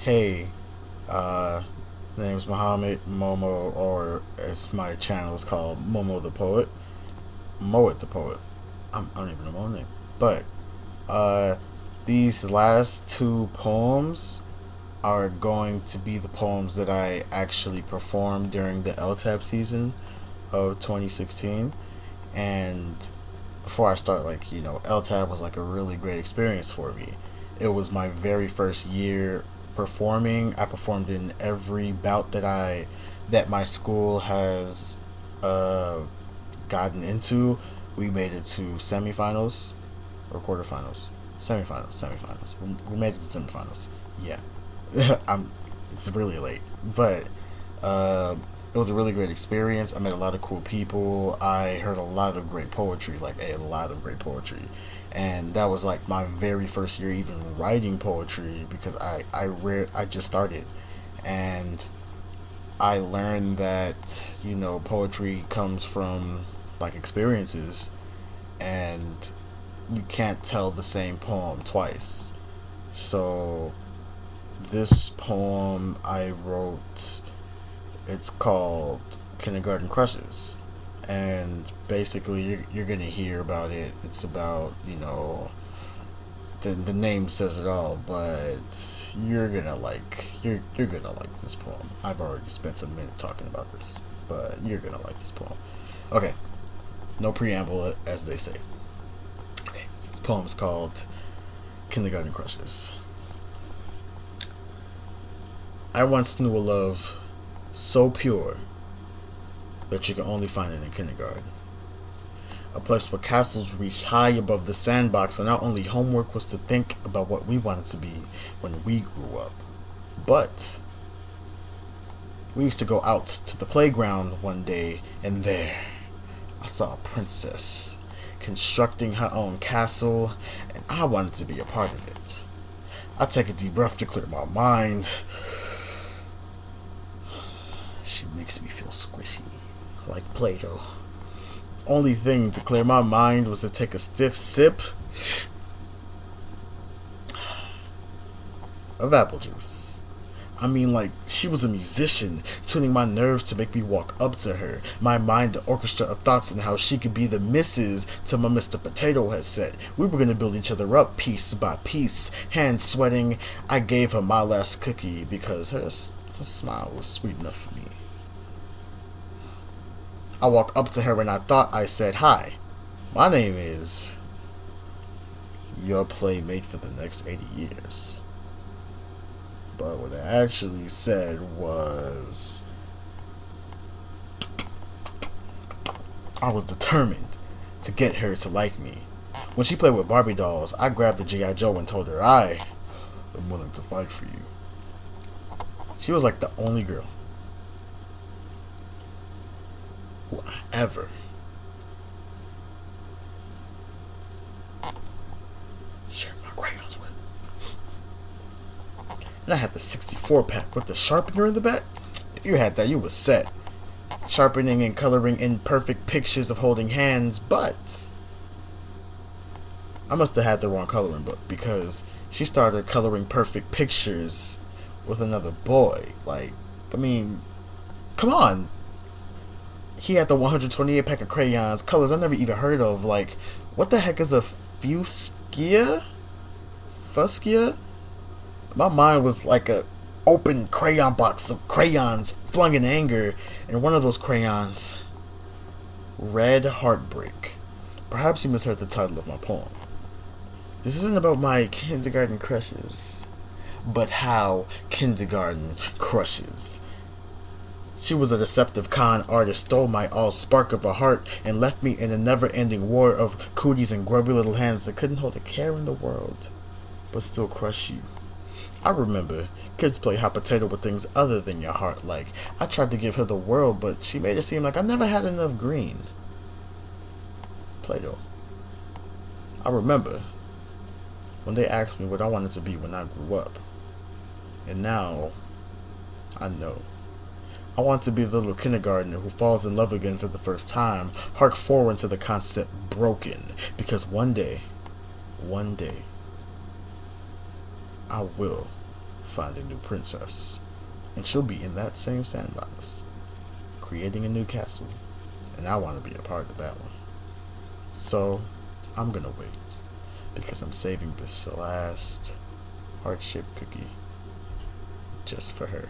Hey, uh, name's Muhammad Momo, or as my channel is called, Momo the Poet. Moet the Poet. I don't even know my own name. But, uh, these last two poems are going to be the poems that I actually performed during the LTAB season of 2016. And before I start, LTAB was like a really great experience for me. It was my very first year performing. I performed in every bout that my school has uh, gotten into. We made it to semifinals or quarterfinals. Semifinals. We made it to semifinals. Yeah, I'm. It's really late, but uh, it was a really great experience. I met a lot of cool people. I heard a lot of great poetry, like a lot of great poetry, and that was like my very first year even writing poetry because I just started, and I learned that poetry comes from like experiences, and you can't tell the same poem twice. So this poem I wrote, it's called Kindergarten Crushes. And basically, you're gonna hear about it. It's about, the name says it all, but you're gonna like this poem. I've already spent a minute talking about this, but you're gonna like this poem. Okay, no preamble, as they say. Okay, this poem is called Kindergarten Crushes. I once knew a love so pure that you can only find it in kindergarten. A place where castles reached high above the sandbox, and our only homework was to think about what we wanted to be when we grew up. But we used to go out to the playground one day, and there I saw a princess constructing her own castle, and I wanted to be a part of it. I take a deep breath to clear my mind. She makes me feel squishy, like Play-Doh. Only thing to clear my mind was to take a stiff sip of apple juice. I mean, like, she was a musician, tuning my nerves to make me walk up to her. My mind, the orchestra of thoughts, and how she could be the missus to my Mr. Potato had said. We were gonna build each other up piece by piece. Hands sweating, I gave her my last cookie because her smile was sweet enough for me. I walked up to her and I thought I said, "Hi, my name is your playmate for the next 80 years. But what I actually said was, I was determined to get her to like me. When she played with Barbie dolls, I grabbed the G.I. Joe and told her I am willing to fight for you. She was like the only girl who I ever shared my crayons with. And I had the 64 pack with the sharpener in the back. If you had that, you was set. Sharpening and coloring in perfect pictures of holding hands, but I must have had the wrong coloring book because she started coloring perfect pictures with another boy. Like, I mean, come on. He had the 128 pack of crayons, colors I never even heard of. Like, what the heck is a fuchsia? Fuskia? My mind was like a open crayon box of crayons flung in anger, and one of those crayons, Red Heartbreak. Perhaps you misheard the title of my poem. This isn't about my kindergarten crushes, but how kindergarten crushes. She was a deceptive con artist, stole my all spark of a heart, and left me in a never-ending war of cooties and grubby little hands that couldn't hold a care in the world, but still crush you. I remember kids play hot potato with things other than your heart. Like, I tried to give her the world, but she made it seem like I never had enough green. Play-Doh. I remember when they asked me what I wanted to be when I grew up. And now, I know. I want to be the little kindergartner who falls in love again for the first time. Hark forward to the concept broken. Because one day, I will find a new princess, and she'll be in that same sandbox, creating a new castle, and I want to be a part of that one. So, I'm gonna wait, because I'm saving this last heart-shaped cookie just for her.